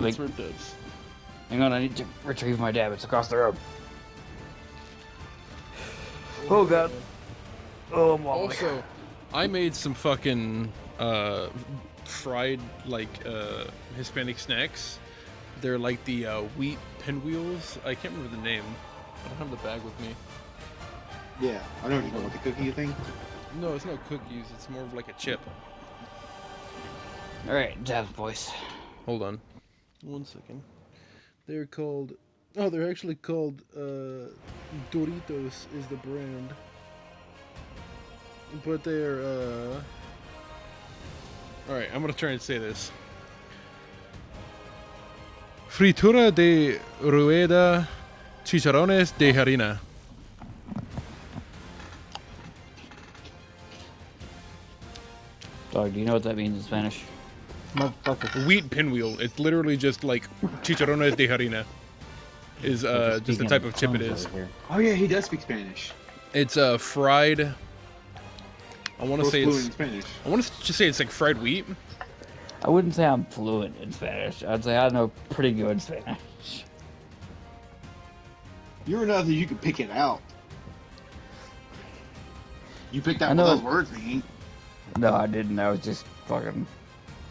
That's where it does. Hang on, I need to retrieve my dab. It's across the road. Oh god. Oh, I'm wobbly. Also, I made some fucking fried Hispanic snacks. They're like the wheat pinwheels. I can't remember the name. I don't have the bag with me. Yeah, I know what you're talking about, the cookie thing. No, it's not cookies. It's more of like a chip. Alright, dabs, boys. Hold on. 1 second. They're called... Oh, they're actually called Doritos is the brand. But they're Alright, I'm gonna try and say this. Fritura de rueda, chicharrones de harina. Dog, do you know what that means in Spanish? Motherfucker. Wheat pinwheel. It's literally just like chicharrones de harina. Is just the type of chip it is. Oh yeah, he does speak Spanish. It's fried. I want to say fluent it's. in Spanish. I want to just say it's like fried wheat. I wouldn't say I'm fluent in Spanish. I'd say I know pretty good Spanish. You're enough that you can pick it out. You picked I out what know. those words mean. No, I didn't. I was just fucking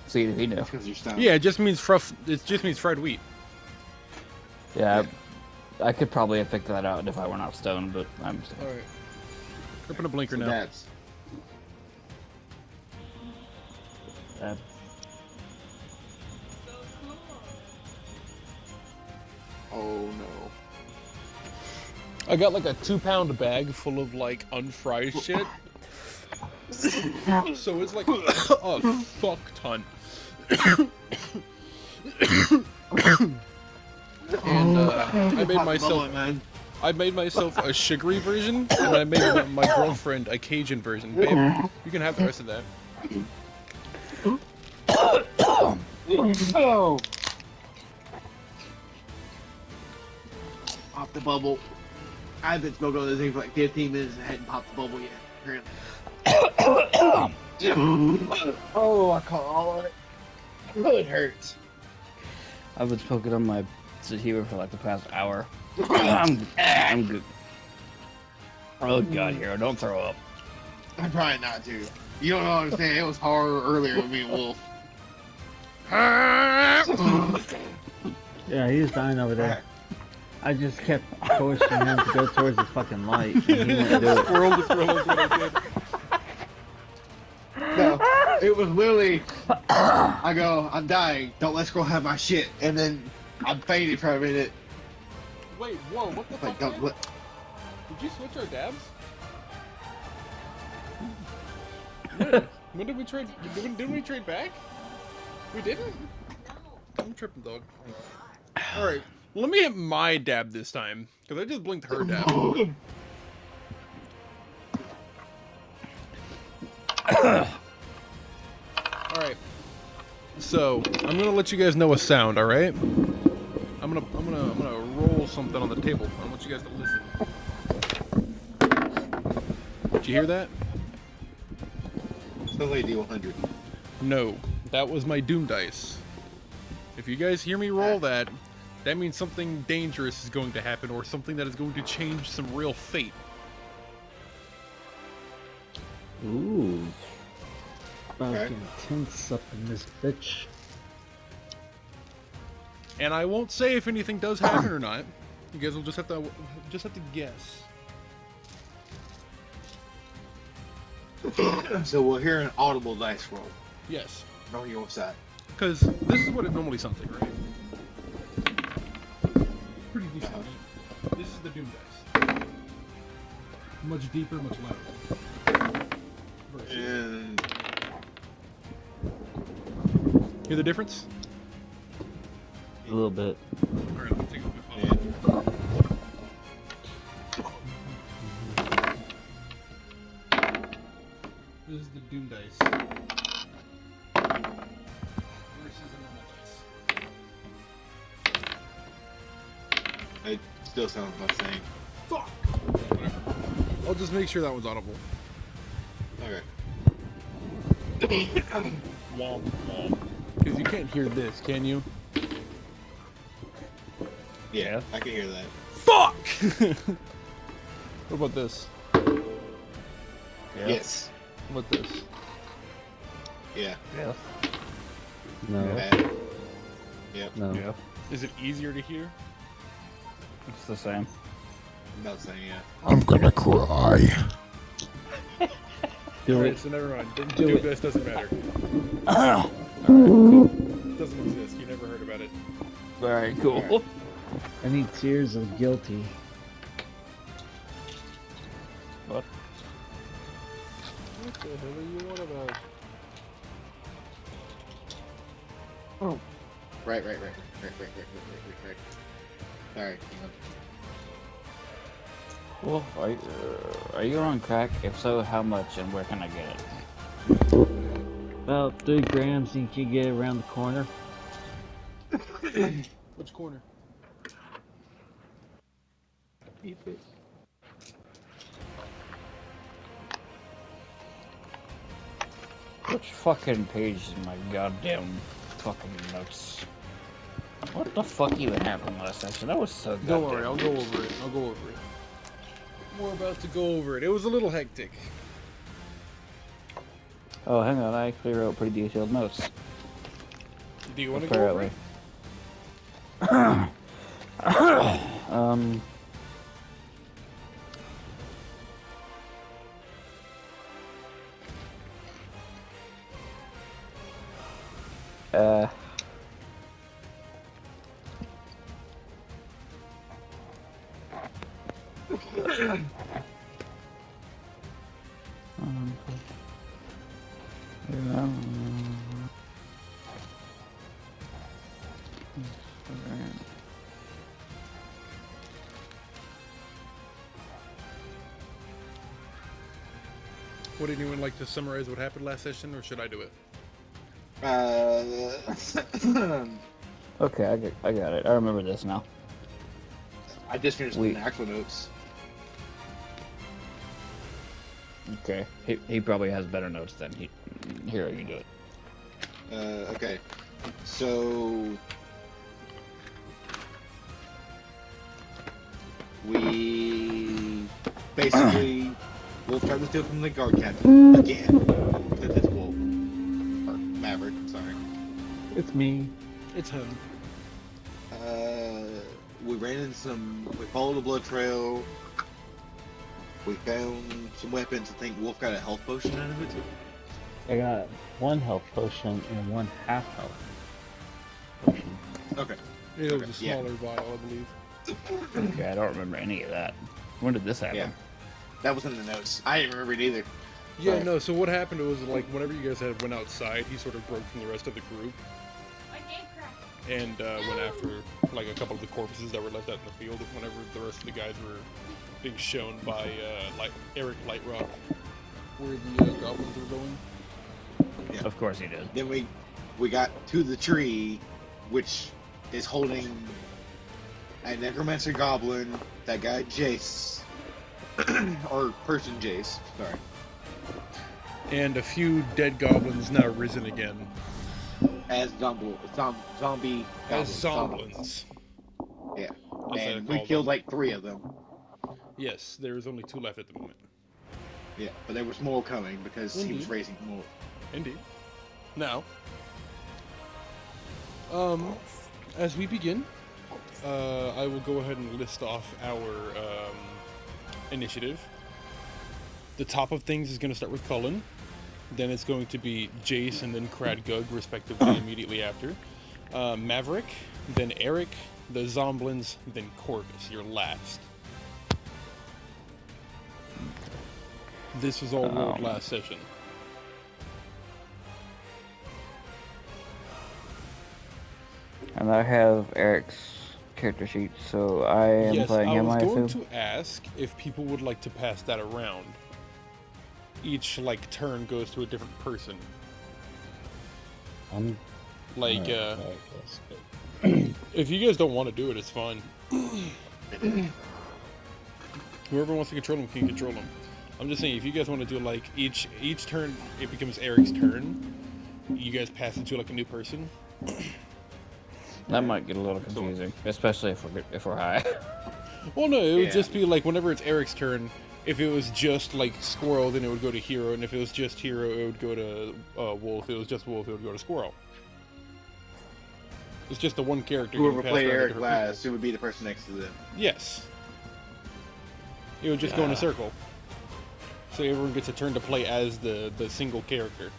seeing if he knew. Because you're stoned. Yeah, it just means fried wheat. Yeah, I could probably have picked that out if I were not stoned, but I'm stoned. All right. Open a blinker So now. that's oh no. I got like a 2-pound bag full of like unfried shit. So it's like a fuck ton. And I made myself a sugary version, and I made my girlfriend a Cajun version. Babe, you can have the rest of that. Oh. Pop the bubble. I've been smoking on this thing for like 15 minutes and hadn't popped the bubble yet. Apparently. Oh, I caught all of it. Oh, it hurts. I've been smoking on my sativa for like the past hour. I'm good. Oh god, Hero, don't throw up. I'm trying not to. You don't understand. It was hard earlier with me and Wolf. Yeah, he was dying over there. I just kept pushing him to go towards the fucking light, and he wouldn't do it. Squirrel to throw is what I did. No, it was literally, I go, I'm dying. Don't let Squirrel have my shit. And then I fainted for a minute. Wait, whoa, what the Like, fuck? don't Man? let. Did you switch our dabs? When did we trade? Didn't we trade back? We didn't? I'm tripping, dog. Alright, let me hit my dab this time. Because I just blinked her dab. Alright. So, I'm gonna let you guys know a sound, alright? I'm gonna roll something on the table. I want you guys to listen. Did you hear that? Still lady 100. No, that was my Doom dice. If you guys hear me roll that, that means something dangerous is going to happen, or something that is going to change some real fate. Ooh. About Okay. getting tense up in this bitch. And I won't say if anything does happen or not. You guys will just have to guess. So we'll hear an audible dice roll. Yes, No, you what's that? because this is what it normally sounds like, right? Pretty decent. This is the Doom dice. Much deeper, much louder. And Hear the difference? A little bit. Alright, let me take a quick pause. This is the Doom dice. Versus a normal dice. it still sounds the same. Fuck! Whatever. I'll just make sure that one's audible. Okay. Womp womp. Because you can't hear this, can you? Yeah, I can hear that. Fuck! What about this? Yeah. Yes. What about this? Yeah. Yeah. No. Bad. Yep. No. Yeah. Is it easier to hear? It's the same. I'm about saying yeah. I'm gonna cry. Do Alright, it. so never mind. Do Do it. this doesn't matter. Alright, It doesn't exist. You never heard about it. cool. Alright, cool. I need tears of guilty. What? What the hell are you on about? Right. Sorry. Cool. Are you on crack? If so, how much and where can I get it? About 3 grams, and you can get it around the corner. Which corner? Which fucking page is my goddamn fucking notes? What the fuck even happened last session? That was so goddamn... Don't worry, I'll go over it. We're about to go over it. It was a little hectic. Oh, hang on. I actually wrote pretty detailed notes. Do you want to go over it? um... Would anyone like to summarize what happened last session, or should I do it? Okay, I got it. I remember this now. I just finished the actual notes. Okay, he probably has better notes than he. Here, you do it. Okay. So we basically Wolf tried to steal from the guard captain again. Because it's Wolf. Or Maverick, sorry. It's me. It's him. We ran into we followed the blood trail. We found some weapons. I think Wolf got a health potion out of it. I got 1 health potion and 1 half health potion. Okay. It was Okay, a smaller vial, I believe. Okay, I don't remember any of that. When did this happen? Yeah. That was in the notes. I didn't remember it either. Yeah, Right. no, so what happened was, like, whenever you guys went outside, he sort of broke from the rest of the group. And went after, like, a couple of the corpses that were left out in the field whenever the rest of the guys were being shown by, Eric Lightrock where the goblins were going. Yeah. Of course he did. Then we got to the tree, which is holding a necromancer goblin, that guy Jace, or person Jace, sorry. And a few dead goblins now risen again. As zombie As goblins. zomblins. Yeah. as And they're we called. killed like 3 of them. Yes, there's only 2 left at the moment. Yeah, but there was more coming because he was Indeed. raising more. Indeed. Now, as we begin, I will go ahead and list off our initiative. The top of things is going to start with Cullen. Then it's going to be Jace and then Kradgug, respectively, immediately after. Maverick, then Eric, the Zomblins, then Corvus, your last. This was all rolled last session. And I have Eric's character sheet, so I am Yes, playing I him, was I going assume. to ask if people would like to pass that around. Each, like, turn goes to a different person. Like, if you guys don't want to do it, it's fine. Whoever wants to control them can control them. I'm just saying, if you guys want to do, like, each turn, it becomes Eric's turn. You guys pass it to, like, a new person. That might get a little confusing, especially if we're high. Well, no, it would Yeah. just be like whenever it's Eric's turn. If it was just like Squirrel, then it would go to Hero, and if it was just Hero, it would go to Wolf. If it was just Wolf, it would go to Squirrel. It's just the one character. Whoever getting passed played around to Eric different last, it would be the person next to them. people. Yes. It would just go in a Yeah. circle. So everyone gets a turn to play as the single character.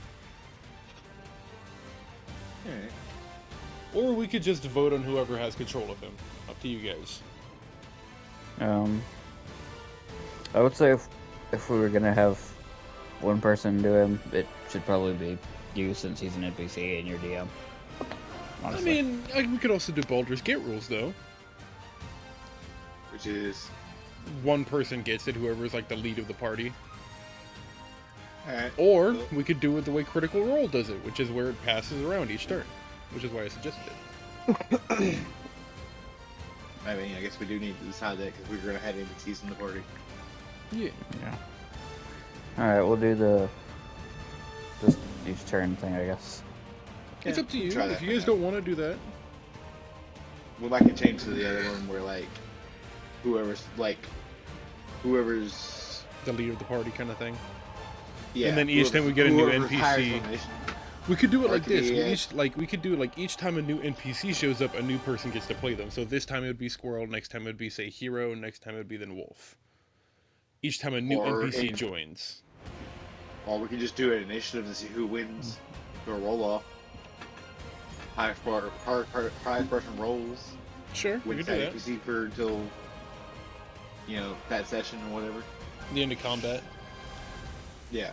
Alright. Or we could just vote on whoever has control of him. Up to you guys. I would say if we were gonna have one person do him, it should probably be you since he's an NPC and you're DM. Honestly. I mean, we could also do Baldur's Gate rules, though. Which is. One person gets it, whoever is like the lead of the party. Alright. Or we could do it the way Critical Role does it, which is where it passes around each turn. Which is why I suggested it. I mean, I guess we do need to decide that because we're going to have NPCs in the party. Yeah. Yeah. Alright, we'll do this each turn thing, I guess. It's up to you. Try If that you for guys now. don't want to do that. We might can change to the other one where, like, whoever's. The lead of the party kind of thing. Yeah. And then each time we get a new whoever's higher NPC. formation. We could do it Or like it could this. be, We could do it like each time a new NPC shows up, a new person gets to play them. So this time it would be Squirrel, next time it would be, say, Hero, next time it would be then Wolf. Each time a new Or NPC in- joins. Or we can just do an initiative to see who wins. Do a roll off. Highest person rolls. Sure, we Wins could do that that. NPC for until, that session or whatever. The end of combat. Yeah.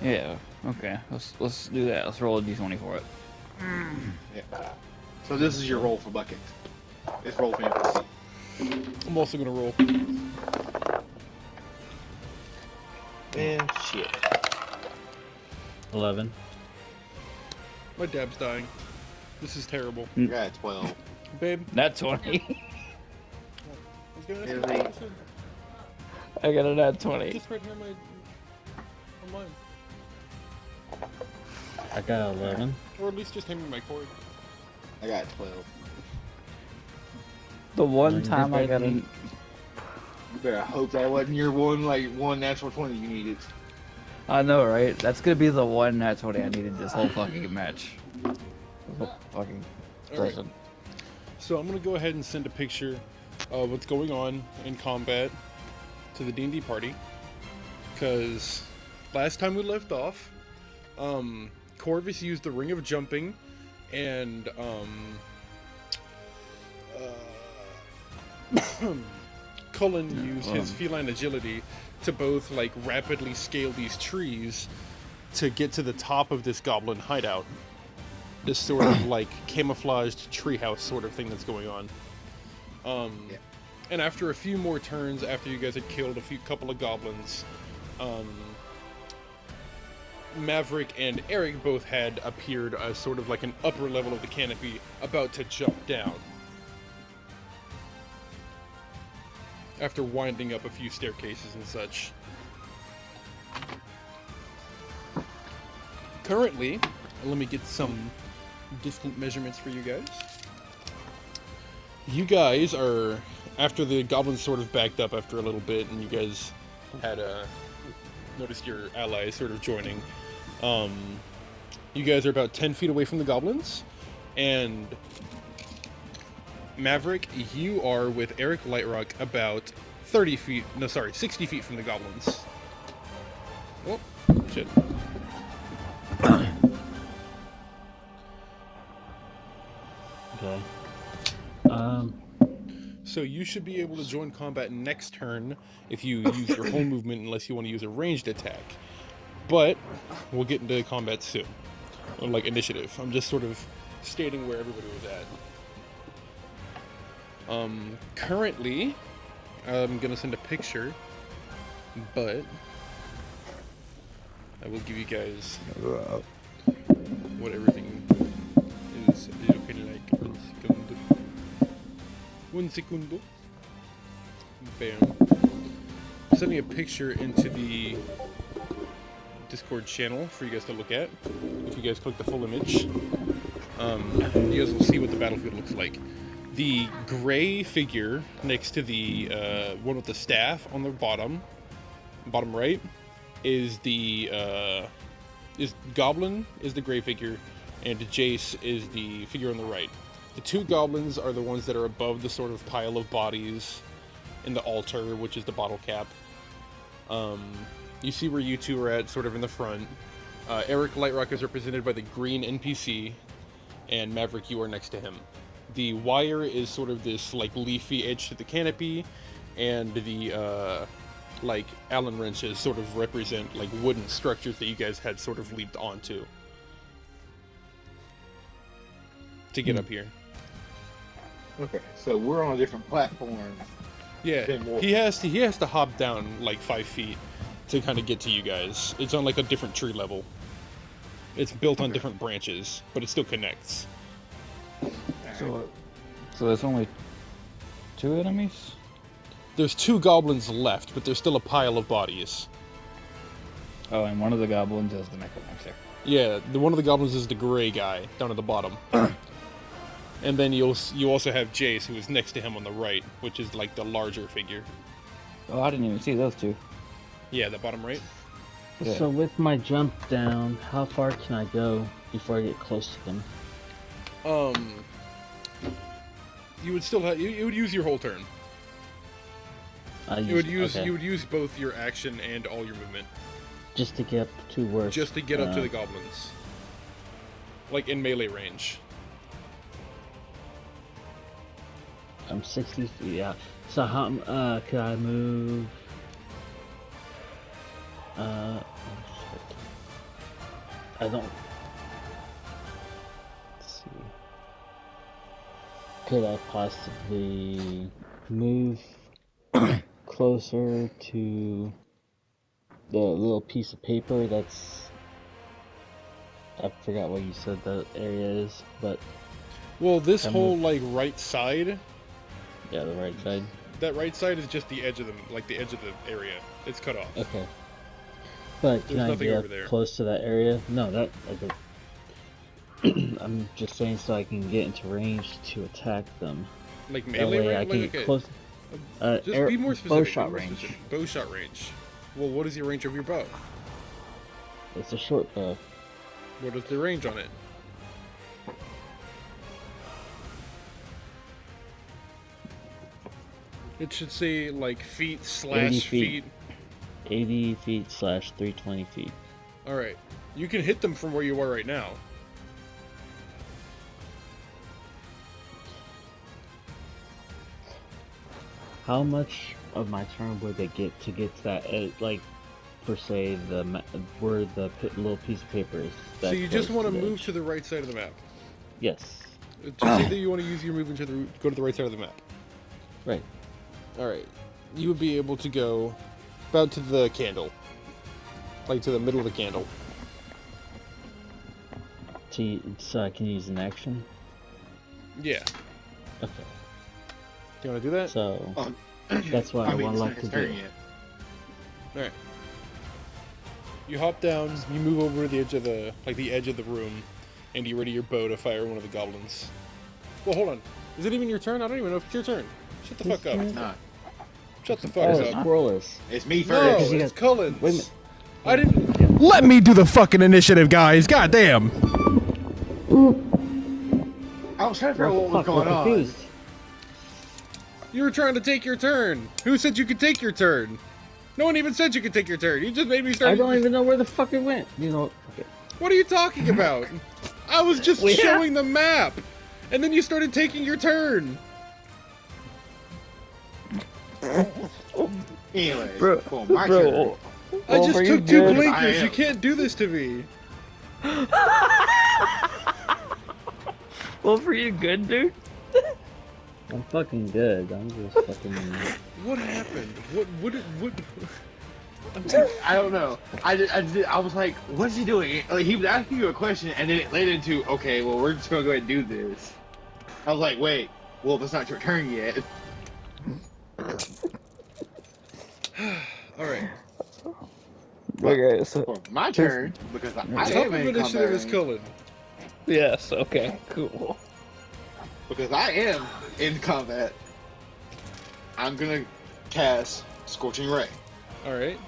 Yeah, okay. Let's do that. Let's roll a d20 for it. Yeah. So this is your roll for bucket. It's roll for NPC. I'm also gonna roll. And shit. 11. My dab's dying. This is terrible. I got 12. Babe, Nat 20. I was gonna ask you Really? a question. I got a nat 20. Just right here on mine. I got 11. Or at least just hand me my cord. I got 12. The one You're time I got better than a... me. You better hope that wasn't your one natural 20 you needed. I know, right? That's gonna be the one nat 20 I needed this whole fucking match. This whole fucking Alright. session. So I'm gonna go ahead and send a picture of what's going on in combat to the D&D party. Because last time we left off, Corvus used the Ring of Jumping, and Cullen used his feline agility to both like rapidly scale these trees to get to the top of this goblin hideout. This sort of like camouflaged treehouse sort of thing that's going on. Yeah. And after a few more turns, after you guys had killed a couple of goblins, Maverick and Eric both had appeared as sort of like an upper level of the canopy, about to jump down. After winding up a few staircases and such. Currently, let me get some distant measurements for you guys. You guys are, after the goblins sort of backed up after a little bit, and you guys had noticed your allies sort of joining. You guys are about 10 feet away from the goblins, and Maverick, you are with Eric Lightrock about 60 feet from the goblins. Oh, shit. Okay. So you should be able to join combat next turn if you use your whole movement, unless you want to use a ranged attack. But we'll get into combat soon, or like initiative. I'm just sort of stating where everybody was at. Currently, I'm gonna send a picture, but I will give you guys what everything is looking like. 1 segundo. Bam. Sending a picture into the Discord channel for you guys to look at. If you guys click the full image. You guys will see what the battlefield looks like. The gray figure next to the one with the staff on the bottom right, is the Goblin is the gray figure, and Jace is the figure on the right. The two goblins are the ones that are above the sort of pile of bodies in the altar, which is the bottle cap. You see where you two are at, sort of in the front. Eric Lightrock is represented by the green NPC, and Maverick, you are next to him. The wire is sort of this like leafy edge to the canopy, and the like Allen wrenches sort of represent like wooden structures that you guys had sort of leaped onto to get up here. Okay, so we're on a different platform. Yeah, he has to hop down like 5 feet to kind of get to you guys. It's on like a different tree level. It's built on different branches, but it still connects. So there's only 2 enemies? There's 2 goblins left, but there's still a pile of bodies. Oh, and one of the goblins is the necromancer. Yeah, one of the goblins is the gray guy down at the bottom. And then you also have Jace, who is next to him on the right, which is like the larger figure. Oh, I didn't even see those 2. Yeah, the bottom right. Yeah. So with my jump down, how far can I go before I get close to them? You would still have you would use your whole turn. You would use both your action and all your movement. Just to get up to where. Just to get up to the goblins. Like in melee range. I'm 60 feet out. So how could I move? Oh shit. I don't. Let's see. Could I possibly move closer to the little piece of paper that's... I forgot what you said that area is, but... Well, this whole, like, right side... Yeah, the right side. That right side is just the edge of the edge of the area. It's cut off. Okay. But can I get up close to that area? No, that... I'm just saying so I can get into range to attack them. Like melee range? I can get close... just be more specific. Bow shot range. Bow shot range. Well, what is the range of your bow? It's a short bow. What is the range on it? It should say like feet slash feet. 80 feet slash 320 feet. Alright. You can hit them from where you are right now. How much of my turn would they get to that, like, per se, where the little piece of paper is? So you just want to move to the right side of the map? Yes. Just say that you want to use your movement to go to the right side of the map. Right. Alright. You would be able to go about to the candle. Like to the middle of the candle. So I can use an action? Yeah. Okay. Do you want to do that? So, that's what I would like to do. Alright. You hop down, you move over to the edge of the room, and you ready your bow to fire one of the goblins. Well, hold on. Is it even your turn? I don't even know if it's your turn. Shut the fuck up. It's not. Shut the fuck up. Squirrel is. It's me No, first. it's Cullen's. Wait a minute. I didn't... Let me do the fucking initiative, guys! God damn! I was trying to figure out what was going on. Confused. You were trying to take your turn. Who said you could take your turn? No one even said you could take your turn. You just made me start... I don't even know where the fuck it went. You know... Okay. What are you talking about? I was just showing the map. And then you started taking your turn. Anyways, Bro, well, my turn. I just are took you 2 good? blinkers. You can't do this to me. Well, for you good, dude? I'm fucking good. I'm just fucking... What happened? What I don't know. I was like, what's he doing? Like, he was asking you a question, and then it led into, okay, well, we're just gonna go ahead and do this. I was like, wait, well, it's not your turn yet. Alright. Okay, so... For my turn, because I Top am of in initiative is combat. Cullen. Yes. Okay. Cool. Because I am in combat. I'm gonna cast Scorching Ray. All right.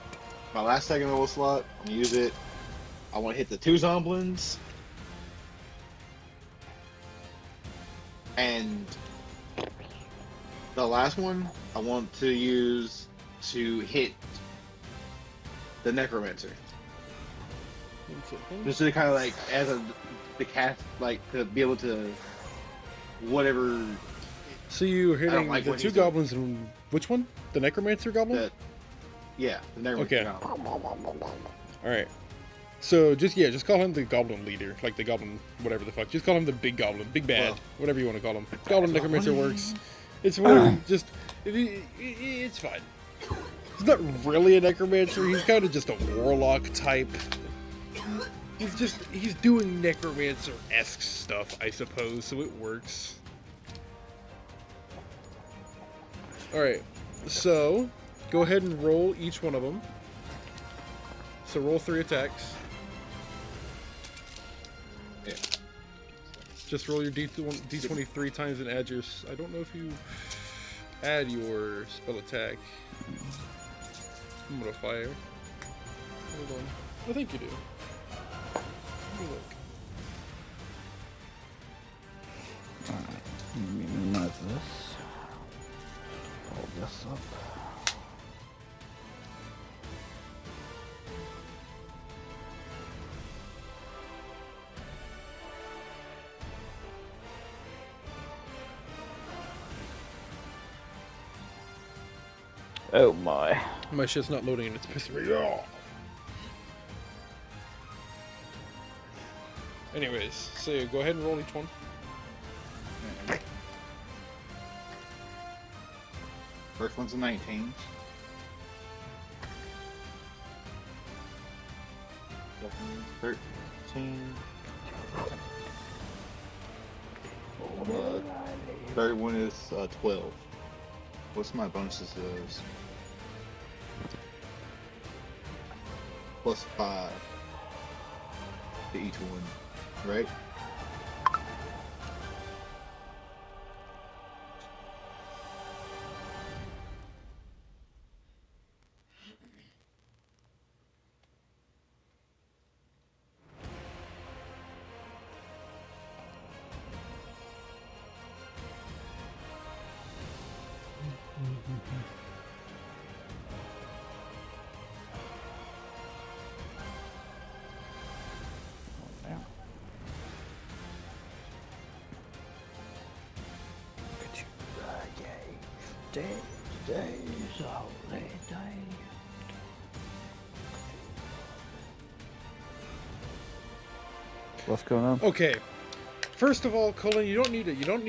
My last second level slot. I'm gonna use it. I want to hit the 2 Zomblins. And the last one I want to use to hit the Necromancer. Just to kind of like as a the cast like to be able to whatever. So you're hitting like the what 2 he's doing. goblins and which one? The Necromancer goblin? The Necromancer. Okay. All right. So just call him the goblin leader, like the goblin whatever the fuck. Just call him the big goblin, big bad, Well, whatever you want to call him. Goblin Necromancer works. It's it's fine. He's not really a necromancer. He's kind of just a warlock type. He's doing necromancer-esque stuff, I suppose, so it works. Alright, so go ahead and roll each one of them. So roll 3 attacks. Yeah. Just roll your D20 3 times and add your... I don't know if you add your spell attack modifier. Hold on. I think you do. Let me look. Alright. Let me minimize this. Hold this up. Oh my. My shit's not loading and it's pissing me off. Anyways, so go ahead and roll each one. First one's a 19. Second, 13. Third one is 12. What's my bonuses to those? Plus 5 to each one, right? What's going on? Okay. First of all, Colin, you don't need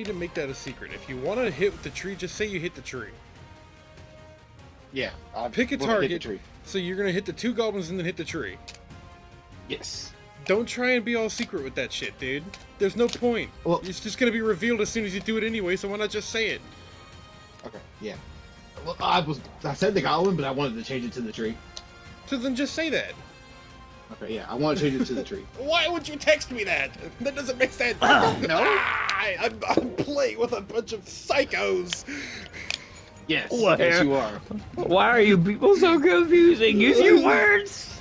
to make that a secret. If you want to hit the tree, just say you hit the tree. Yeah. Pick a we'll hit the target. tree. So you're gonna hit the 2 goblins and then hit the tree. Yes. Don't try and be all secret with that shit, dude. There's no point. Well- It's just gonna be revealed as soon as you do it anyway, so why not just say it? Okay. Yeah. Well, I said the goblin, but I wanted to change it to the tree. So then just say that. Okay. Yeah. I want to change it to the tree. Why would you text me that? That doesn't make sense. No. I'm playing with a bunch of psychos. Yes. What? Yes, you are. Why are you people so confusing? Use your words!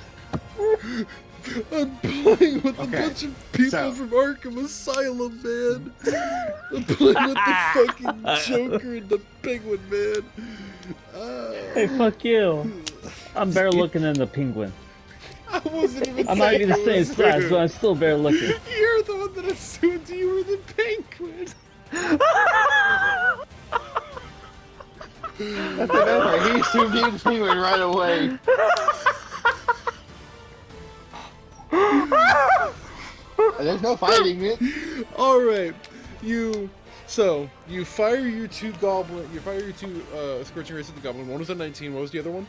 I'm playing with a Okay, bunch of people so- from Arkham Asylum, man. I'm playing with the fucking Joker and the Penguin, man. Hey, fuck you. I'm better looking than the penguin. I wasn't even I might be the saying same it was class, you. but I'm still better looking. You're the one that assumed you were the Penguin. That's another. He assumed he was penguin right away. There's no fighting it. Alright, you fire your 2 goblin, you fire your 2 scorching rays at the goblin. One was a 19, what was the other one?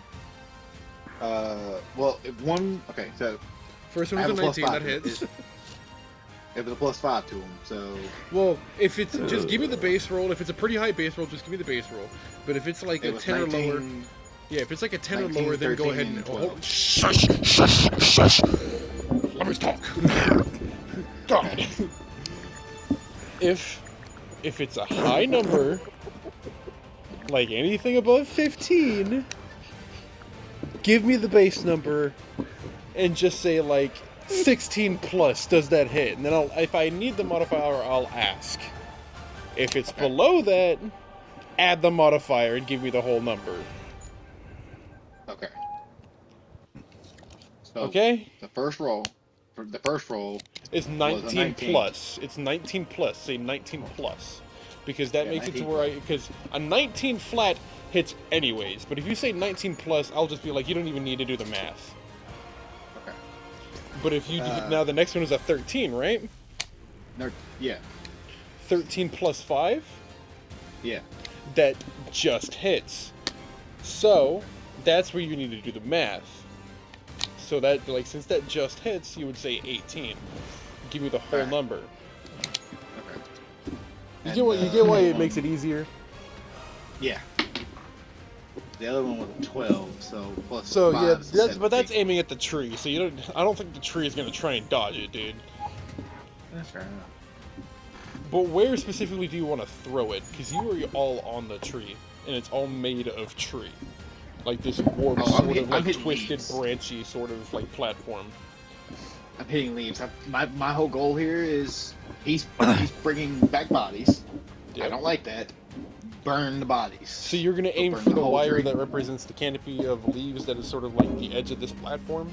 Well, if one. Okay, so First I one have was a a plus 19, 5. that hits. It was a plus 5 to him, so. Well, if it's, just give me the base roll. If it's a pretty high base roll, just give me the base roll. But if it's like It a was 10 or 19, lower, yeah, if it's like a 10 or 19, lower, then go 13, ahead and and 12. shush. Let me talk. God. If it's a high number, like anything above 15, give me the base number and just say like 16 plus, does that hit? And then if I need the modifier, I'll ask. If it's below that, add the modifier and give me the whole number. Okay. So Okay? the first roll It's was a 19 plus. It's 19 plus. Say 19 plus. Because that Yeah, makes it to 19 where because a 19 flat hits anyways. But if you say 19 plus, I'll just be like, you don't even need to do the math. Okay. But if you now the next one is a 13, right? No, yeah. 13 plus 5? Yeah. That just hits. So, that's where you need to do the math. So that, like, since that just hits, you would say 18. Give me the whole number. Okay. You get why it makes it easier? Yeah. The other one was a 12, so plus So, 5 yeah, is but that's 17. aiming at the tree, so I don't think the tree is going to try and dodge it, dude. That's fair enough. But where specifically do you want to throw it? Because you are all on the tree, and it's all made of tree. Like this warped, I'm hitting twisted, leaves. branchy sort of, like, platform. I'm hitting leaves. My whole goal here is he's bringing back bodies. Yep. I don't like that. Burn the bodies. So you're going to aim burn for the the whole wire tree. that represents the canopy of leaves that is sort of like the edge of this platform?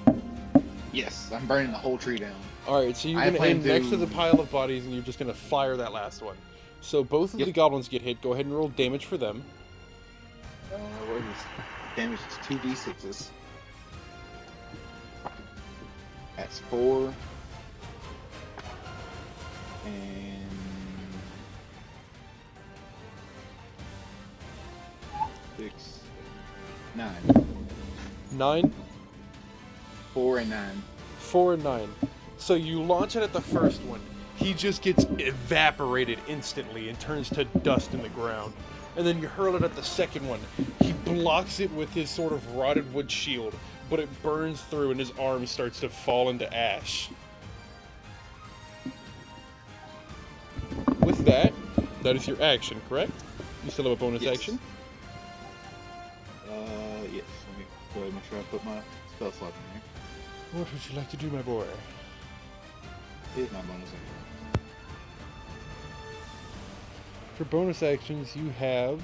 Yes, I'm burning the whole tree down. Alright, so you're I going to plan aim next to to- the pile of bodies and you're just going to fire that last one. So both of Yep. the goblins get hit. Go ahead and roll damage for them. What is damage? Is 2d6s. That's 4. And 6, 9. 9, 4 and 9. 4, and 9. So you launch it at the first one. He just gets evaporated instantly and turns to dust in the ground. And then you hurl it at the second one. He blocks it with his sort of rotted wood shield, but it burns through and his arm starts to fall into ash. With that, that is your action, correct? You still have a bonus Yes. action? Yes. Let me go ahead and make sure I put my spell slot in there. What would you like to do, my boy? Here's my bonus action. For bonus actions, you have...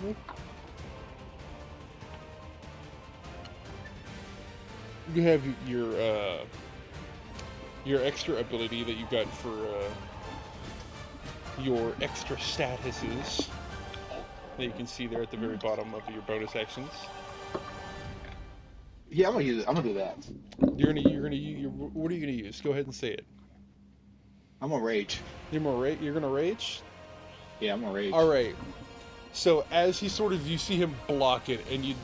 You have your extra ability that you got for your extra statuses that you can see there at the very bottom of your bonus actions. Yeah, I'm gonna use it. I'm gonna do that. What are you gonna use? Go ahead and say it. I'm gonna rage. You're gonna rage? Yeah, I'm gonna rage. All right. So as he sort of, you see him block it, and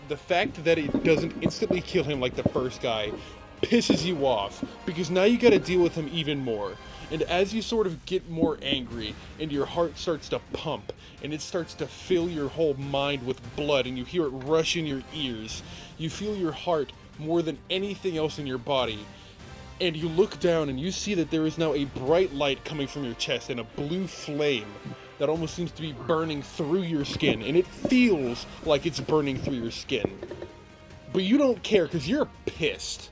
the fact that it doesn't instantly kill him like the first guy pisses you off, because now you got to deal with him even more. And as you sort of get more angry, and your heart starts to pump, and it starts to fill your whole mind with blood, and you hear it rush in your ears, you feel your heart more than anything else in your body. And you look down and you see that there is now a bright light coming from your chest and a blue flame that almost seems to be burning through your skin. And it feels like it's burning through your skin. But you don't care because you're pissed.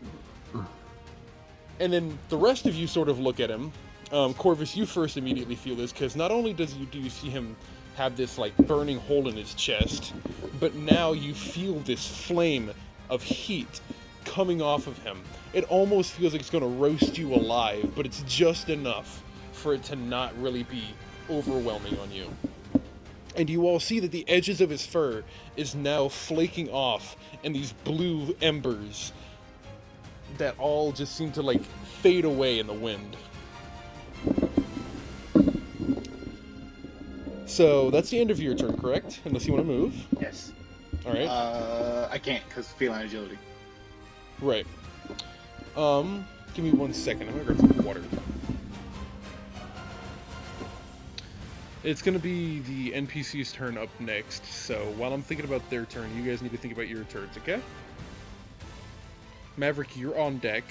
And then the rest of you sort of look at him. Corvus, you first immediately feel this because not only do you see him have this like burning hole in his chest, but now you feel this flame of heat coming off of him. It almost feels like it's going to roast you alive, but it's just enough for it to not really be overwhelming on you. And you all see that the edges of his fur is now flaking off, and these blue embers that all just seem to like fade away in the wind. So that's the end of your turn, correct? Unless you want to move. Yes. All right. I can't because feline agility. Right. Give me 1 second. I'm gonna grab some water. It's gonna be the NPC's turn up next, so while I'm thinking about their turn, you guys need to think about your turns, okay? Maverick, you're on deck,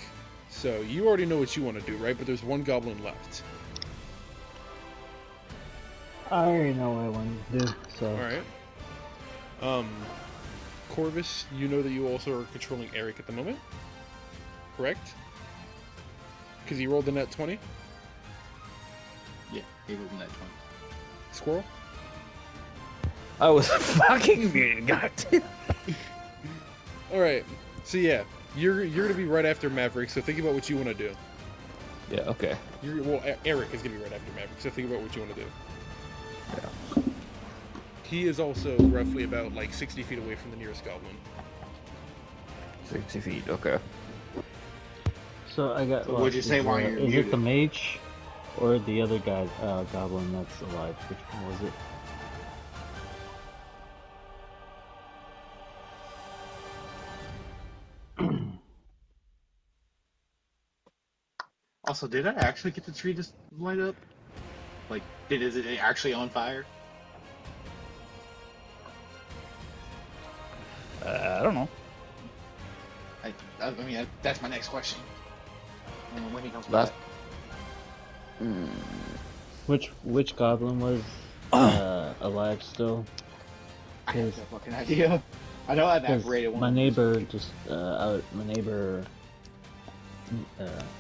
so you already know what you want to do, right? But there's one goblin left. I already know what I wanted to do, so. Alright. Corvus, you know that you also are controlling Eric at the moment? Correct? Because he rolled the net 20? Yeah, he rolled in that 20. Squirrel? I was fucking muted, goddamn. Alright, so yeah, you're gonna be right after Maverick, so think about what you want to do. Yeah, okay. Eric is gonna be right after Maverick, so think about what you want to do. Yeah. He is also roughly about like 60 feet away from the nearest goblin. 60 feet, okay. So I got. So what'd you say while you're Is muted? it the mage or the other guy, goblin that's alive? Which one was it? Also, did I actually get the tree to light up? Like, is it actually on fire? I don't know. I mean, that's my next question. When he comes Last. back. Which goblin was alive still? I have no fucking idea. I know I evaporated one. My neighbor just my neighbor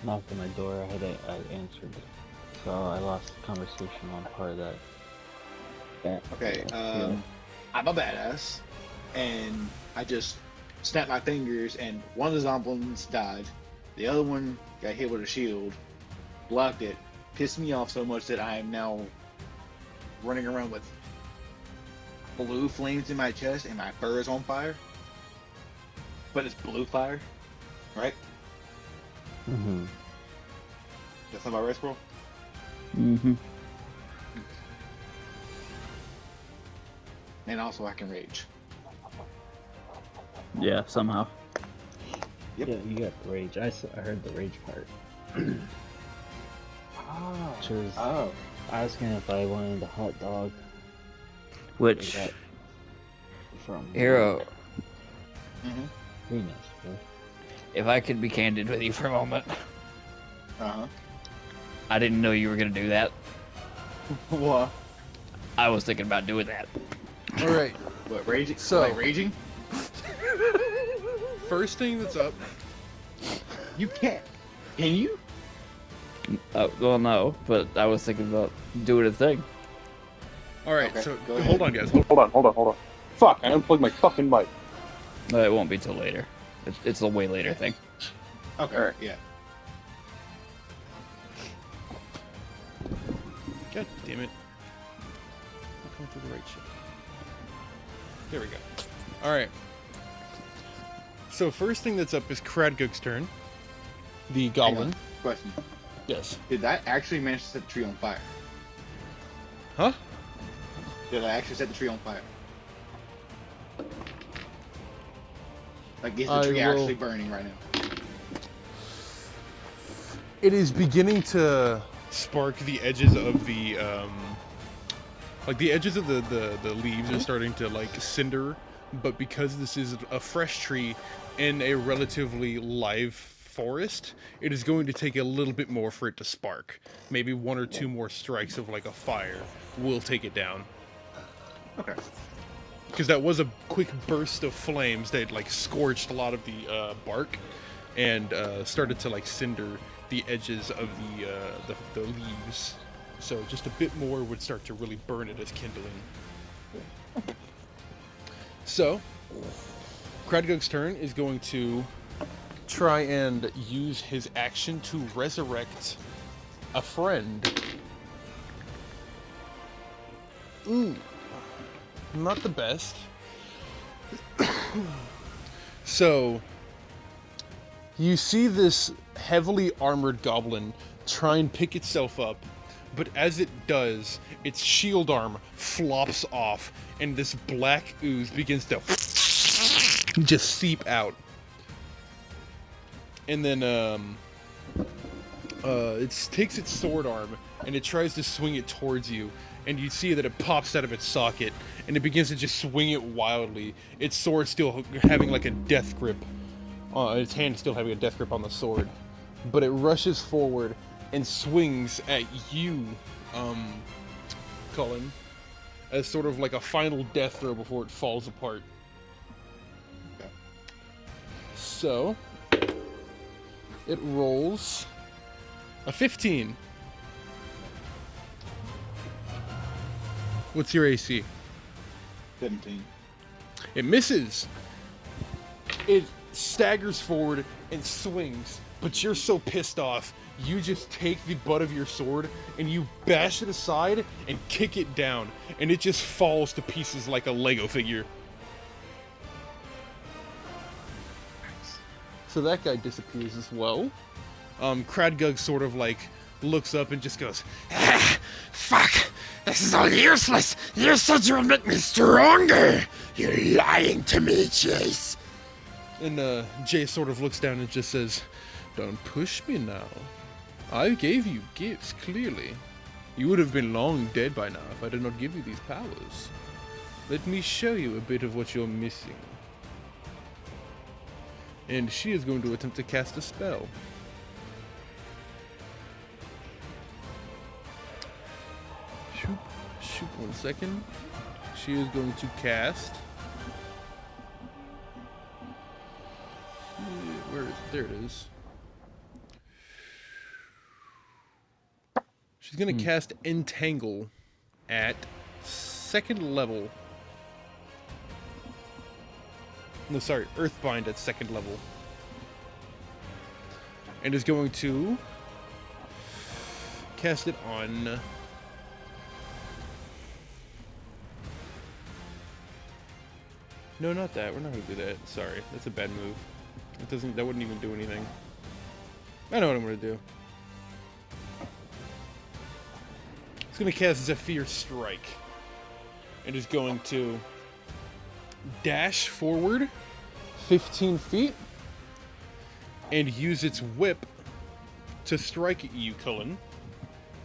knocked on my door. I answered, so I lost the conversation on part of that. Okay, Yeah. I'm a badass, and I just snapped my fingers, and one of the zombies died. The other one got hit with a shield, blocked it, pissed me off so much that I am now running around with blue flames in my chest, and my fur is on fire. But it's blue fire, right? Mm-hmm. That's not my right, bro. Mm-hmm. And also, I can rage. Yeah, somehow. Yep. Yeah, you got the rage. I heard the rage part. Which was, Oh. asking if I wanted a hot dog. Which, That from Hero, Mm-hmm. Venus, bro. if I could be candid with you for a moment, Uh-huh. I didn't know you were gonna do that. What? I was thinking about doing that. Alright, What, raging? So- Like raging? first thing that's up. You can't. Can you? Well, no, but I was thinking about doing a thing. Alright, Okay, so go ahead. hold on, guys. Hold Hold on. Fuck, I unplugged my fucking mic. No, it won't be till later. It's a way later thing. Okay, Alright. yeah. God damn it. I'm coming through the right shit. There we go. Alright. So first thing that's up is Kradgug's turn. The goblin. Question. Yes. Did that actually manage to set the tree on fire? Huh? Did I actually set the tree on fire? Like, is the I tree will- actually burning right now? It is beginning to spark the edges of the like the edges of the leaves are starting to like cinder, but because this is a fresh tree in a relatively live forest, it is going to take a little bit more for it to spark. Maybe one or two more strikes of like a fire will take it down. Okay. Because that was a quick burst of flames that like scorched a lot of the bark and started to like cinder the edges of the leaves. So just a bit more would start to really burn it as kindling. So, Kradgug's turn is going to try and use his action to resurrect a friend. Ooh. Not the best. So, you see this heavily armored goblin try and pick itself up, but as it does, its shield arm flops off, and this black ooze begins to just seep out. And then, it takes its sword arm, and it tries to swing it towards you, and you see that it pops out of its socket, and it begins to just swing it wildly, its sword still having like a death grip. Its hand still having a death grip on the sword. But it rushes forward and swings at you, Cullen as sort of like a final death throw before it falls apart. Okay. So, it rolls a 15. What's your AC? 17. It misses. It staggers forward and swings, but you're so pissed off, you just take the butt of your sword and you bash it aside and kick it down, and it just falls to pieces like a Lego figure. So that guy disappears as well. Kradgug sort of like looks up and just goes, Ah, fuck! This is all useless! You said you would make me stronger! You're lying to me, Jace! and Jace sort of looks down and just says, "Don't push me now. I gave you gifts, clearly. You would have been long dead by now if I did not give you these powers. Let me show you a bit of what you're missing." And she is going to attempt to cast a spell. Shoop, shoop, 1 second. She is going to cast... Where is it? There it is. She's going to cast Entangle at 2nd level. No, sorry, Earthbind at 2nd level. And is going to cast it on... No, not that. We're not going to do that. Sorry, that's a bad move. That wouldn't even do anything. I know what I'm going to do. It's going to cast Zephyr Strike. And is going to dash forward 15 feet and use its whip to strike at you, Cullen,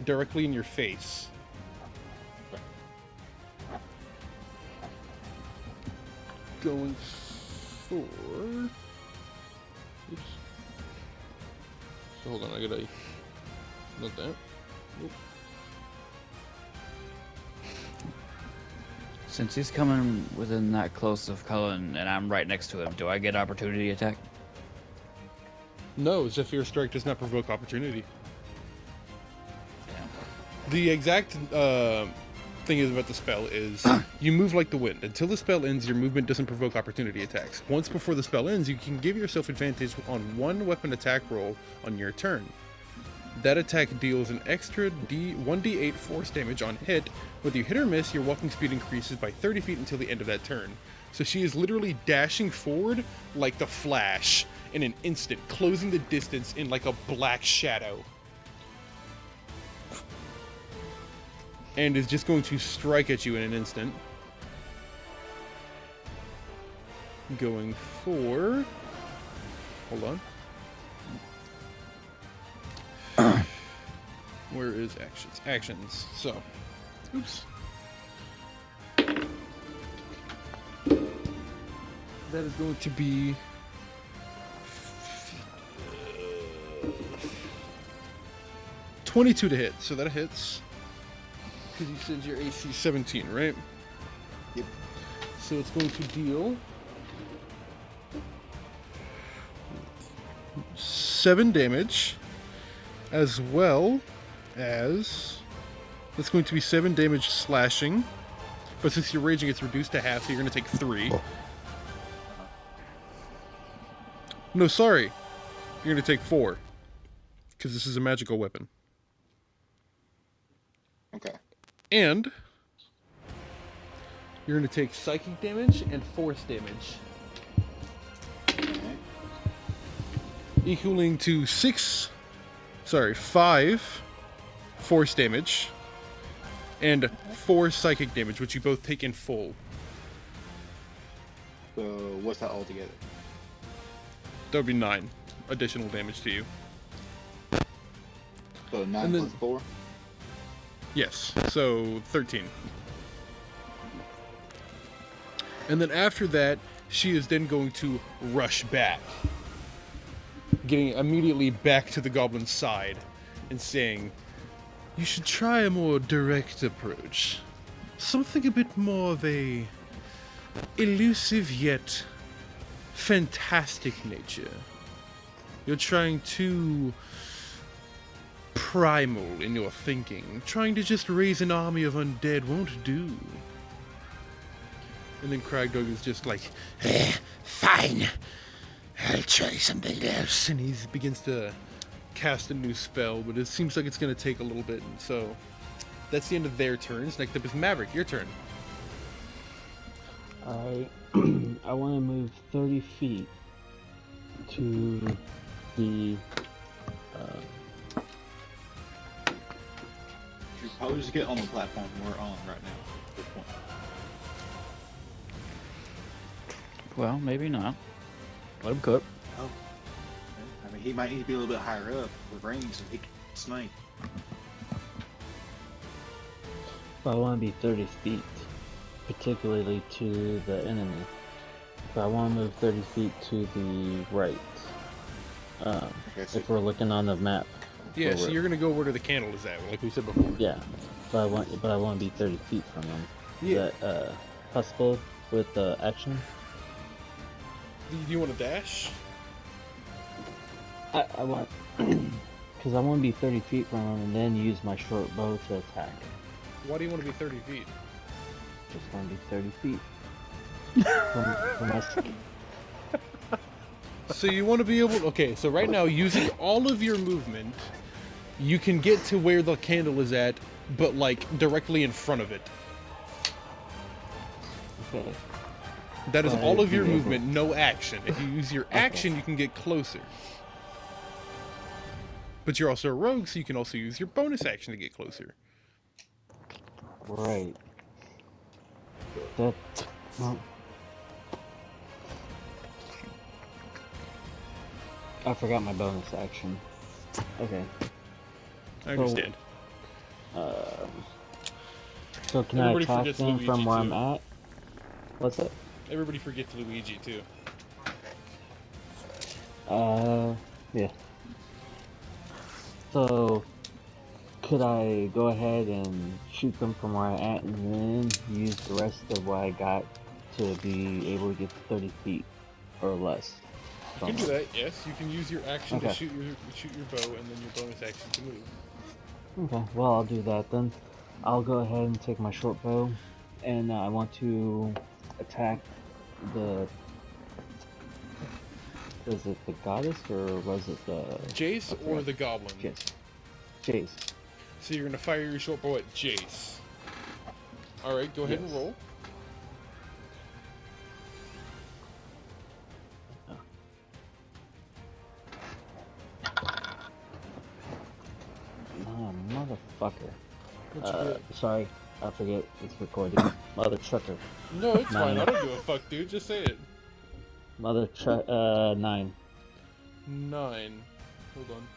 directly in your face. Going for... Oops. So hold on, I gotta... Not that. Nope. Since he's coming within that close of Cullen and I'm right next to him, do I get opportunity attack? No, Zephyr Strike does not provoke opportunity. The exact thing is about the spell is you move like the wind. Until the spell ends, your movement doesn't provoke opportunity attacks. Once before the spell ends, you can give yourself advantage on one weapon attack roll on your turn. That attack deals an extra 1d8 force damage on hit. Whether you hit or miss, your walking speed increases by 30 feet until the end of that turn. So she is literally dashing forward like the Flash in an instant, closing the distance in like a black shadow. And is just going to strike at you in an instant. Going for... Hold on. Where is actions? Actions. So, oops. That is going to be 22 to hit. So that hits. Because you said your AC 17, right? Yep. So it's going to deal 7 damage, as well as it's going to be 7 damage slashing. But since you're raging, it's reduced to half, so you're going to take 3. No, sorry. You're going to take 4. Because this is a magical weapon. Okay. And you're going to take psychic damage and force damage. Okay. Equaling to 5 force damage and 4 psychic damage, which you both take in full. So what's that all together? That would be 9 additional damage to you. So 9 And then- plus 4? Yes, so 13. And then after that, she is then going to rush back, getting immediately back to the goblin's side and saying, You should try a more direct approach. Something a bit more of a elusive yet fantastic nature. You're trying too primal in your thinking. Trying to just raise an army of undead won't do. And then Cragdog is just like, Fine. I'll try something else. and he begins to cast a new spell, but it seems like it's going to take a little bit, and so that's the end of their turns. Next up is Maverick, your turn. Alright. I want to move 30 feet to the. You should probably just get on the platform we're on right now. At this point. Well, maybe not. Let him cook. Oh. I mean, he might need to be a little bit higher up with range so he can snipe. But I want to be 30 feet, particularly to the enemy. But I want to move 30 feet to the right. Okay, so If we're looking on the map. Yeah, where so we're- you're going to go where the candle is at, like we said before. Yeah, but I want to be 30 feet from them. Yeah. Is that possible with action? Do you want to dash? I want because I want to be 30 feet from them and then use my short bow to attack. Why do you want to be 30 feet? Just want to be 30 feet from us. So you want to be able... Okay, so right now, using all of your movement, you can get to where the candle is at, but, like, directly in front of it. Okay. That is Right, all of your be able- movement, no action. If you use your action, you can get closer. But you're also a rogue, so you can also use your bonus action to get closer. Right. That. Well, I forgot my bonus action. Okay. I understand. So can Everybody I attack forgets them Luigi, from where I'm too. at? What's it? Everybody forgets Luigi, too. Yeah. So, could I go ahead and shoot them from where I'm at and then use the rest of what I got to be able to get to 30 feet or less? You can do that, yes. You can use your action to Okay. shoot your bow, and then your bonus action to move. Okay, well, I'll do that then. I'll go ahead and take my short bow, and I want to attack the. Was it the goddess or was it the. Jace or the goblin? Jace. So you're going to fire your short bow at Jace. Alright, go ahead and Yes. roll. Oh, motherfucker. What'd you get? Sorry, I forget it's recording. Mother trucker. No, it's fine. I Nine. don't give a fuck, dude. Just say it. 9. 9. Hold on.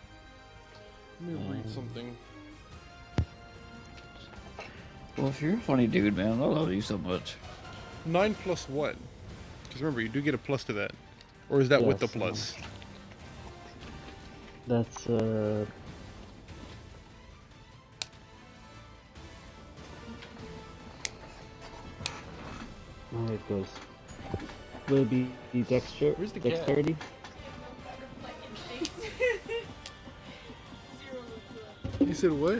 Let me read something. Well, if you're a funny dude, man, I love you so much. 9 plus what? Because remember, you do get a plus to that. Or is that with the Yes, plus? That's There it goes. Will it be Where's the cat? dexterity? You said what?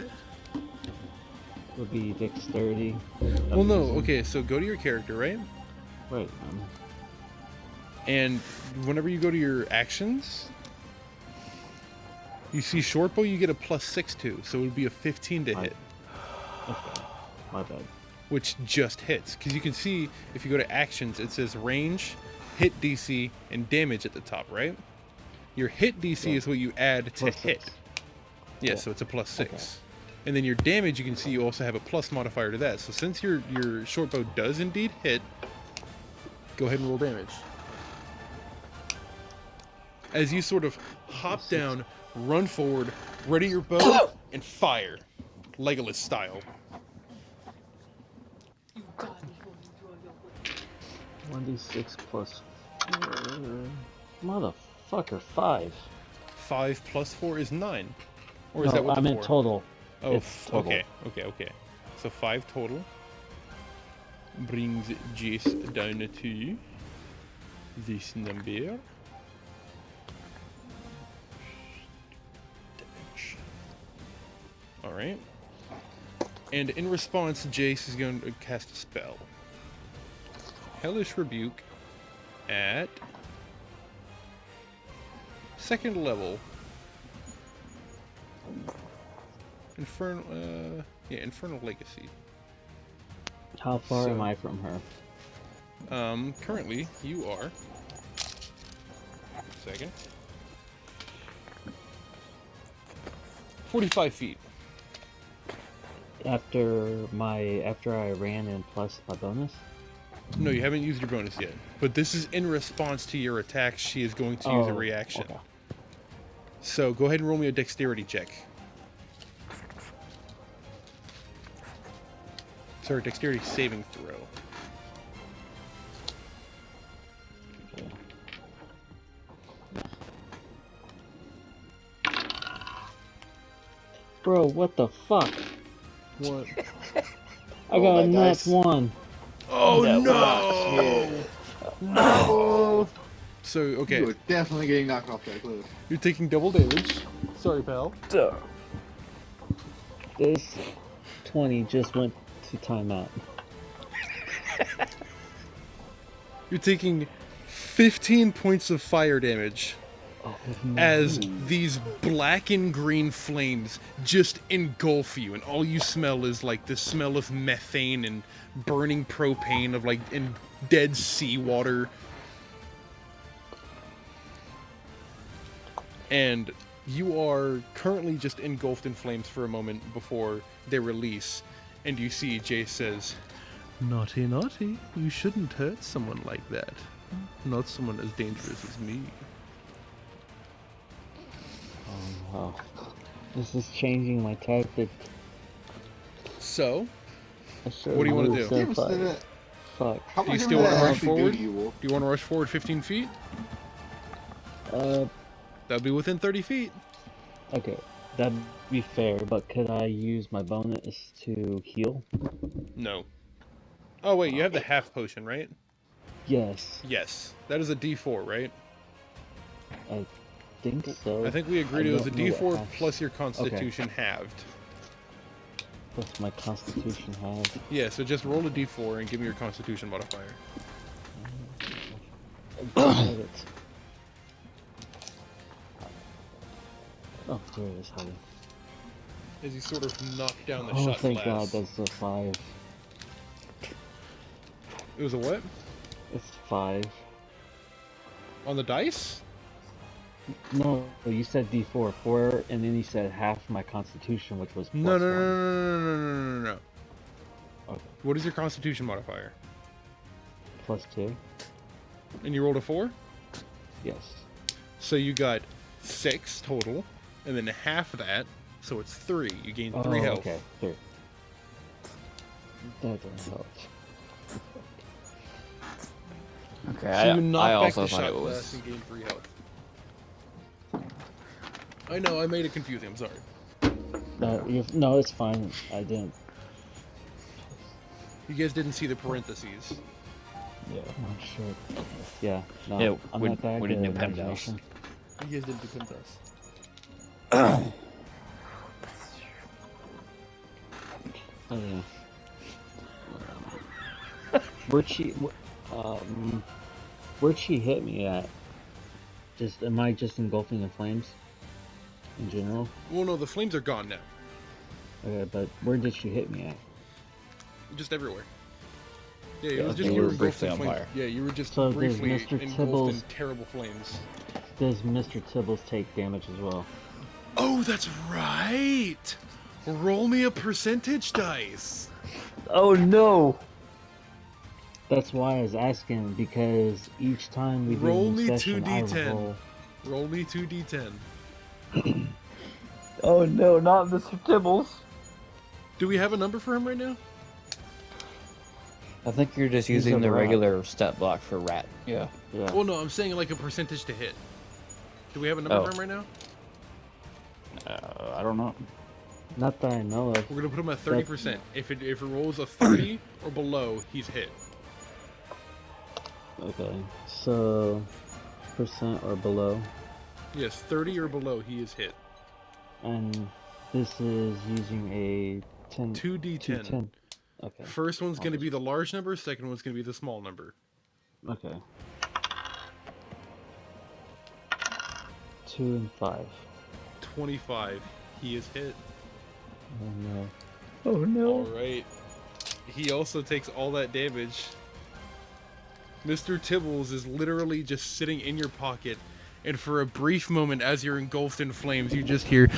Would be dexterity. Well, no. Okay, so go to your character, right? Wait, And whenever you go to your actions, you see short bow, you get a +6 to, so it would be a 15 to hit, okay. My bad. which just hits. Because you can see, if you go to actions, it says range, hit DC, and damage at the top, right? Your hit DC Yeah. is what you add to Plus hit. 6. Yeah, Yeah. so it's a +6. Okay. And then your damage, you can see you also have a plus modifier to that. So since your short bow does indeed hit, go ahead and roll damage. As you sort of hop down, run forward, ready your bow, and fire. Legolas style. 1d6 plus 4. Motherfucker, 5. 5 plus 4 is 9. Or is No, that with I the meant 4? total. Oh, It's total. okay. So 5 total. Brings Jace down to this number. Alright. And in response, Jace is going to cast a spell. Hellish Rebuke at 2nd level. Infernal Legacy. How far am I from her? Currently, you are... Second. 45 feet. After I ran and plus my bonus? No, you haven't used your bonus yet. But this is in response to your attack. She is going to use a reaction. Okay. So go ahead and roll me a dexterity check. Sorry, dexterity saving throw. Bro, what the fuck? What? I got a that nat dice. 1. Oh That no! No! So, You okay, are definitely getting knocked off that cliff. you're taking double damage. Sorry, pal. This 20 just went to timeout. You're taking 15 points of fire damage Oh, as no. these black and green flames just engulf you, and all you smell is like the smell of methane and burning propane of like in dead seawater. And you are currently just engulfed in flames for a moment before they release, and you see Jace says, "Naughty, naughty, you shouldn't hurt someone like that. Not someone as dangerous as me." Oh, wow. This is changing my tactic. So, I should've what do you want to moved do? so Give us far. that. Fuck. How Do you much still of wanna that rush actually forward? do to you, Wolf? Do you want to rush forward 15 feet? That'll be within 30 feet. Okay. That'd be fair, but could I use my bonus to heal? No. Oh, wait, you have the half potion, right? Yes. Yes. That is a D4, right? I think so. I think we agreed it was a don't know what D4 half- plus your constitution halved. Plus my constitution has. Yeah, so just roll a D4 and give me your constitution modifier. I got it. Oh, there it is, honey. As you sort of knock down the Oh, shot thank glass. God, that's a 5. It was a what? It's 5. On the dice? No, you said D4, 4, and then you said half my constitution, which was plus No, 1. no. Okay. What is your constitution modifier? Plus 2? And you rolled a 4? Yes. So you got 6 total, and then half of that, so it's 3. You gain 3 health. Okay, 3. That doesn't help. Okay, So you knock I back also the thought shot it glass was. and gain 3 health. I know, I made it confusing, I'm sorry. No, it's fine. I didn't. You guys didn't see the parentheses. Yeah, I'm sure. Yeah, no, Yeah, I'm we- not that we good didn't at do Pemdas. imagination. You guys didn't do Pentas. Oh, yeah. Where'd she hit me at? Am I just engulfing in flames? In general? Well, no, the flames are gone now. Okay, but where did she hit me at? Just everywhere. Yeah, it Yeah, was okay. just You were engulfed briefly in on flames. fire. Yeah, you were just So does briefly Mr. engulfed in Tibbles- terrible flames. Does Mr. Tibbles take damage as well? Oh, that's right! Roll me a percentage dice! Oh no! That's why I was asking, because each time we do Roll a new me session, 2d10. I roll. Roll me 2d10. Oh no, not Mr. Tibbles! Do we have a number for him right now? I think you're just He's using a the rat. regular stat block for rat. Yeah. Yeah. Well, no, I'm saying like a percentage to hit. Do we have a number Oh. for him right now? I don't know. Not that I know of. We're gonna put him at 30%. If it rolls a 30 or below, he's hit. Okay, so percent or below, Yes, 30 or below, he is hit. and this is using a 10. 2d10. 210. Okay. First one's I'll gonna just- be the large number. Second one's gonna be the small number. Okay. 2 and 5. 25. He is hit. Oh no. Oh no. All right. He also takes all that damage. Mr. Tibbles is literally just sitting in your pocket, and for a brief moment, as you're engulfed in flames, you just hear,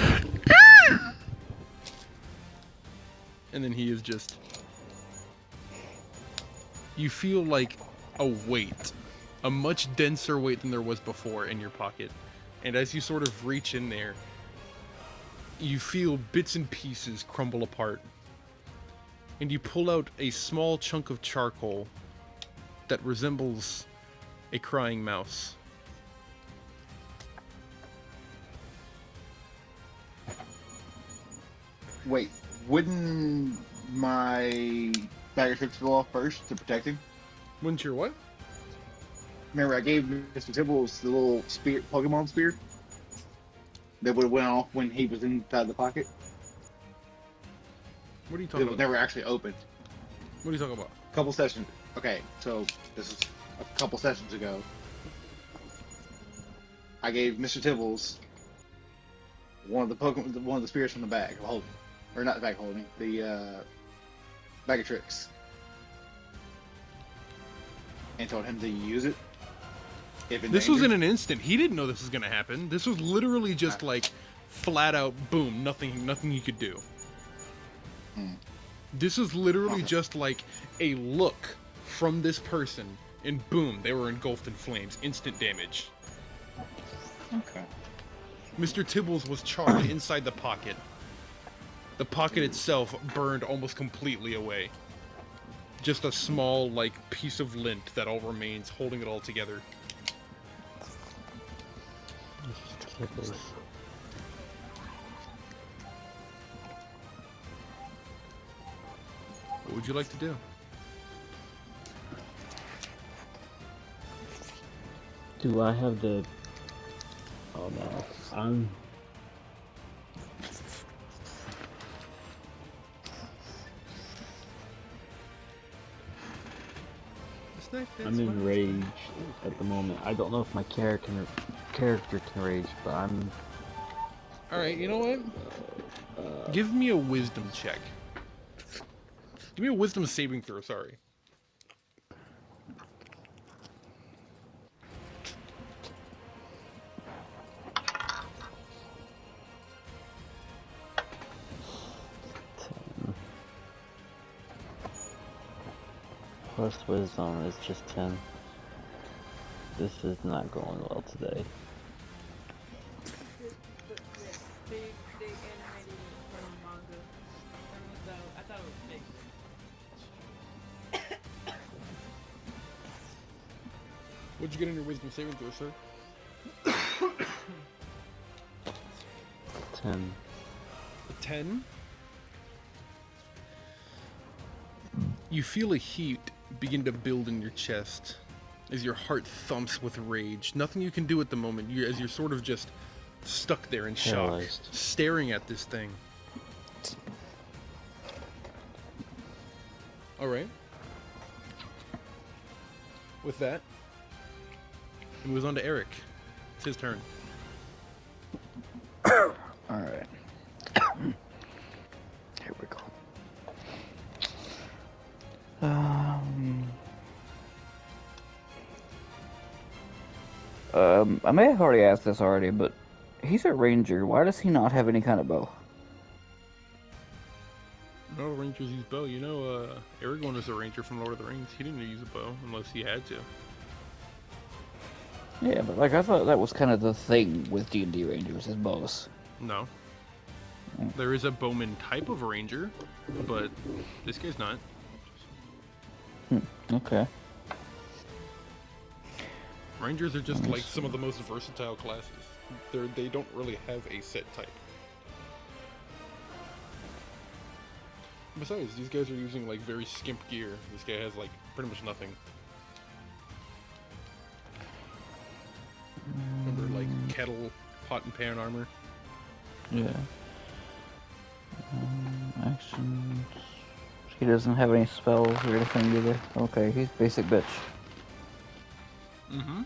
and then he is just. You feel like a weight, a much denser weight than there was before in your pocket, and as you sort of reach in there, you feel bits and pieces crumble apart, and you pull out a small chunk of charcoal that resembles a crying mouse. Wait, wouldn't my bag of tricks go off first to protect him? Wouldn't your what? Remember, I gave Mr. Tibbles the little spear, Pokemon spear that would have went off when he was inside the pocket. What are you It talking was about? never actually opened. What are you talking about? A couple sessions. Okay, so this is a couple sessions ago. I gave Mr. Tibbles one of the Pokemon, one of the spears from the bag of holding, or not the bag of holding, the bag of tricks, and told him to use it. If in This was danger. in an instant. He didn't know this was gonna happen. This was literally just like flat out boom, nothing he could do. Hmm. This is literally Okay. just like a look from this person, and boom, they were engulfed in flames. Instant damage. Okay. Mr. Tibbles was charred inside the pocket. The pocket itself burned almost completely away. Just a small, like, piece of lint that all remains, holding it all together. Tibbles. What would you like to do? Do I have the... Oh no. I'm... I'm enraged at the moment. I don't know if my character can rage, but I'm... Alright, you know what? Give me a wisdom check. Give me a wisdom saving throw, sorry. Plus wisdom is just 10. This is not going well today. Big animated from manga. I thought it was big. What'd you get in your wisdom saving throw, sir? 10. A 10? You feel a heat begin to build in your chest as your heart thumps with rage. Nothing you can do at the moment, as you're sort of just stuck there in shock, Paralyzed. staring at this thing. Alright. With that, it moves on to Eric. It's his turn. Alright. Here we go. I may have already asked this already, but he's a ranger. Why does he not have any kind of bow? No, rangers use bow. You know, Aragorn was a ranger from Lord of the Rings. He didn't use a bow unless he had to. Yeah, but like I thought that was kind of the thing with D&D rangers, is bows. No. There is a bowman type of ranger, but this guy's not. Okay. Rangers are just like some of the most versatile classes. They don't really have a set type. Besides, these guys are using like very skimp gear. This guy has like pretty much nothing. Remember, like kettle, pot and pan armor. Yeah. Actions. He doesn't have any spells or anything either. Okay, he's basic bitch. Mm-hmm.